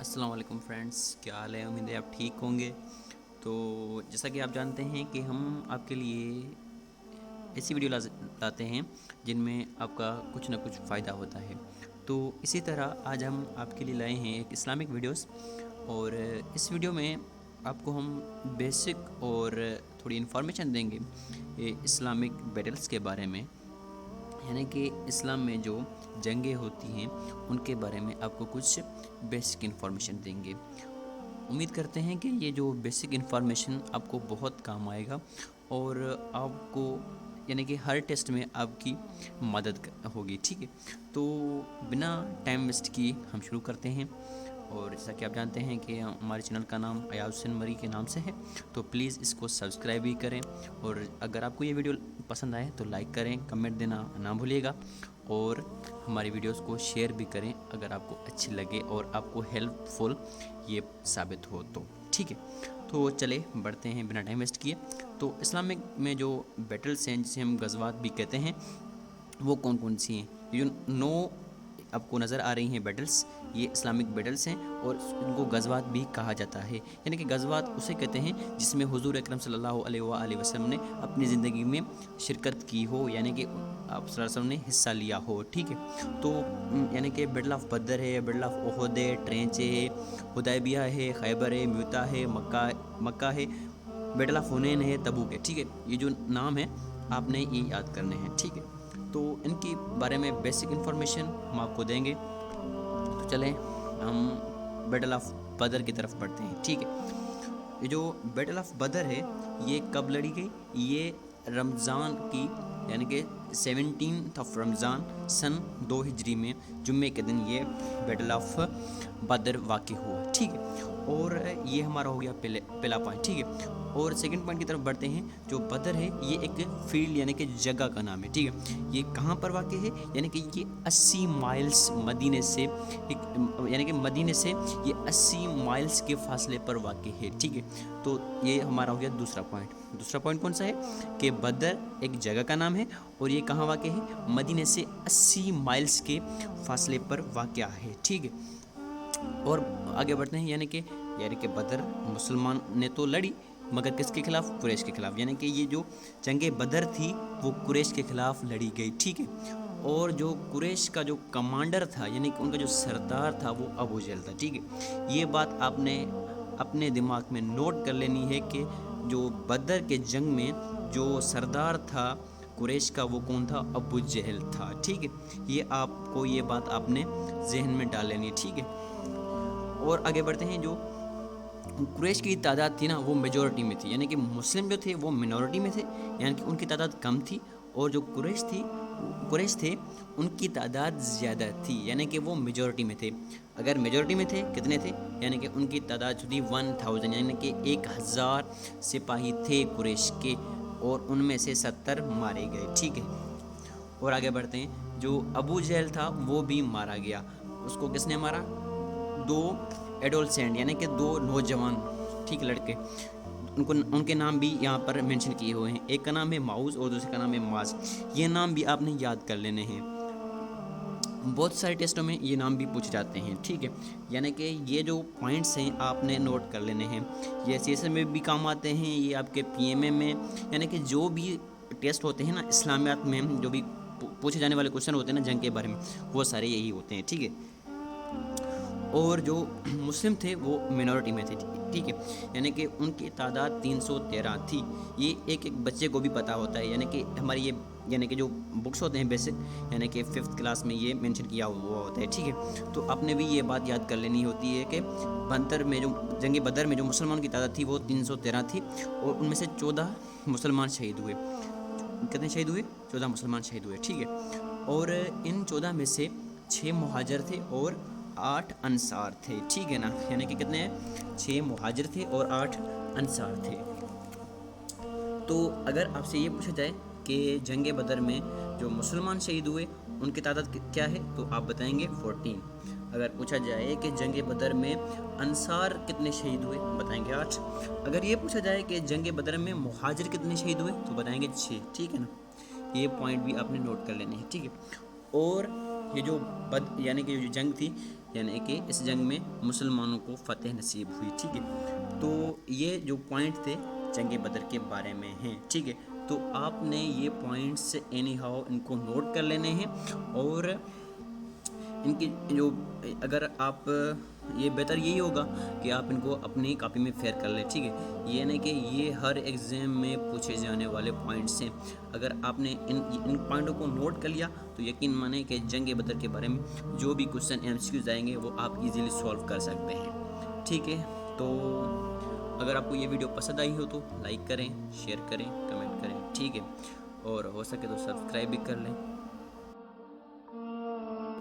अस्सलाम वालेकुम फ्रेंड्स, क्या हाल है। उम्मीद है आप ठीक होंगे। तो जैसा कि आप जानते हैं कि हम आपके लिए ऐसी वीडियो लाते हैं जिनमें आपका कुछ ना कुछ फ़ायदा होता है। तो इसी तरह आज हम आपके लिए लाए हैं एक इस्लामिक वीडियोस, और इस वीडियो में आपको हम बेसिक और थोड़ी इन्फॉर्मेशन देंगे ये इस्लामिक बैटल्स के बारे में, यानी कि इस्लाम में जो जंगें होती हैं उनके बारे में आपको कुछ बेसिक इन्फॉर्मेशन देंगे। उम्मीद करते हैं कि ये जो बेसिक इन्फॉर्मेशन आपको बहुत काम आएगा और आपको यानी कि हर टेस्ट में आपकी मदद होगी। ठीक है, तो बिना टाइम वेस्ट किए हम शुरू करते हैं। और जैसा कि आप जानते हैं कि हमारे चैनल का नाम अयाज हुसैन मरी के नाम से है, तो प्लीज़ इसको सब्सक्राइब भी करें। और अगर आपको ये वीडियो पसंद आए तो लाइक करें, कमेंट देना ना भूलिएगा, और हमारी वीडियोस को शेयर भी करें अगर आपको अच्छी लगे और आपको हेल्पफुल ये साबित हो तो। ठीक है, तो चले बढ़ते हैं बिना टाइम वेस्ट किए। तो इस्लामिक में जो बैटल्स हैं जिसे हम गज़वात भी कहते हैं वो कौन कौन सी हैं। ये जो 9 आपको नज़र आ रही हैं बैटल्स, ये इस्लामिक बैटल्स हैं और इनको गज़वात भी कहा जाता है। यानी कि गज़वात उसे कहते हैं जिसमें हुज़ूर अकरम सल्लल्लाहु अलैहि वसल्लम ने अपनी ज़िंदगी में शिरकत की हो, यानी कि आप सल्लल्लाहु अलैहि वसल्लम ने हिस्सा लिया हो। ठीक है, तो यानी कि बैटल ऑफ बदर है, बैटल ऑफ ओहद है, ट्रेंचे है, हुदैबिया है, खैबर है, म्यूता है, मक्का है, बैटल ऑफ हुनैन है, तबूक है। ठीक है, ये जो नाम है आपने ये याद करने हैं। ठीक है, तो इनके बारे में बेसिक इन्फॉर्मेशन हम आपको देंगे। तो चलें हम बैटल ऑफ बदर की तरफ बढ़ते हैं। ठीक है, ये जो बैटल ऑफ बदर है ये कब लड़ी गई? ये रमज़ान की यानी कि 17 रमज़ान सन 2 हिजरी में जुम्मे के दिन ये बैटल ऑफ बदर वाक़ हुआ। ठीक है, और ये हमारा हो गया पहला पॉइंट। ठीक है, और सेकंड पॉइंट की तरफ बढ़ते हैं। जो बदर है ये एक फील्ड यानी कि जगह का नाम है। ठीक है, ये कहाँ पर वाक़ है? यानी कि ये 80 माइल्स मदीने से यानी कि मदीने से ये 80 माइल्स के फासले पर वाक़ है। ठीक है, तो ये हमारा हो गया दूसरा पॉइंट। दूसरा पॉइंट कौन सा है कि बदर एक जगह का नाम है और ये कहाँ वाक़ है? मदीने से 80 माइल्स के फासले पर वाक़ है। ठीक है, और आगे बढ़ते हैं। यानी कि बदर मुसलमान ने तो लड़ी मगर किसके खिलाफ? कुरैश के खिलाफ। यानी कि ये जो जंगे बदर थी वो कुरैश के खिलाफ लड़ी गई। ठीक है, और जो कुरैश का जो कमांडर था यानी कि उनका जो सरदार था वो अबू जहल था। ठीक है, ये बात आपने अपने दिमाग में नोट कर लेनी है कि जो बदर के जंग में जो सरदार था कुरैश का वो कौन था? अबू जहल था। ठीक है, ये आपको ये बात आपने जहन में डाल लेनी है। ठीक है, और आगे बढ़ते हैं। जो कुरैश की तादाद थी ना वो मेजॉरिटी में थी, यानी कि मुस्लिम जो थे वो मिनॉरिटी में थे, यानी कि उनकी तादाद कम थी, और जो कुरैश थे उनकी तादाद ज़्यादा थी, यानी कि वो मेजॉरिटी में थे। अगर मेजॉरिटी में थे कितने थे? यानी कि उनकी तादाद थी 1000, यानी कि 1000 सिपाही थे कुरैश के, और उनमें से 70 मारे गए। ठीक है, और आगे बढ़ते हैं। जो अबू जहल था वो भी मारा गया। उसको किसने मारा? 2 एडोलसेंट यानी कि 2 नौजवान, ठीक, लड़के, उनके नाम भी यहाँ पर मेंशन किए हुए हैं। एक का नाम है माउस और दूसरे का नाम है माज। ये नाम भी आपने याद कर लेने हैं, बहुत सारे टेस्टों में ये नाम भी पूछे जाते हैं। ठीक है, यानी कि ये जो पॉइंट्स हैं आपने नोट कर लेने हैं। ये सीएसएस में भी काम आते हैं, ये आपके पीएमए में, यानी कि जो भी टेस्ट होते हैं ना इस्लामियात में, जो भी पूछे जाने वाले क्वेश्चन होते हैं ना जंग के बारे में, वो सारे यही होते हैं। ठीक है, और जो मुस्लिम थे वो मिनॉरिटी में थे। ठीक है, यानी कि उनकी तादाद 313 थी। ये एक एक बच्चे को भी पता होता है, यानी कि हमारी ये यानी कि जो बुक्स होते हैं बेसिक, यानी कि 5th क्लास में ये मेंशन किया हुआ होता है। ठीक है, तो आपने भी ये बात याद कर लेनी होती है कि बदर में जो जंग बदर में जो मुसलमान की तादाद थी वो 313 थी, और उनमें से 14 मुसलमान शहीद हुए। कितने शहीद हुए? 14 मुसलमान शहीद हुए। ठीक है, और इन 14 में से 6 मुहाजिर थे और 8 अंसार थे। ठीक है ना, यानी कि कितने हैं? 6 मुहाजिर थे और 8 अंसार थे। तो अगर आपसे ये पूछा जाए कि जंग बदर में जो मुसलमान शहीद हुए उनकी तादाद क्या है, तो आप बताएंगे 14। अगर पूछा जाए कि जंग बदर में अंसार कितने शहीद हुए, बताएंगे 8। अगर ये पूछा जाए कि जंग बदर में मुहाजिर कितने शहीद हुए, तो बताएंगे 6। ठीक है ना, ये पॉइंट भी आपने नोट कर लेने हैं। ठीक है, और ये जो यानी कि जो जंग थी یعنی کہ اس جنگ میں مسلمانوں کو فتح نصیب ہوئی، ٹھیک ہے۔ تو یہ جو پوائنٹ تھے جنگ بدر کے بارے میں ہیں، ٹھیک ہے۔ تو آپ نے یہ پوائنٹس اینی ہاؤ ان کو نوٹ کر لینے ہیں، اور ان کی جو اگر آپ یہ بہتر یہی ہوگا کہ آپ ان کو اپنی کاپی میں فیئر کر لیں، ٹھیک ہے۔ یہ نہیں کہ یہ ہر ایگزام میں پوچھے جانے والے پوائنٹس ہیں، اگر آپ نے ان پوائنٹوں کو نوٹ کر لیا تو یقین مانیں کہ جنگ بدر کے بارے میں جو بھی کوسچن ایم سی کیوز آئیں گے وہ آپ ایزیلی سولو کر سکتے ہیں، ٹھیک ہے۔ تو اگر آپ کو یہ ویڈیو پسند آئی ہو تو لائک کریں، شیئر کریں، کمنٹ کریں، ٹھیک ہے، اور ہو سکے تو سبسکرائب بھی کر لیں۔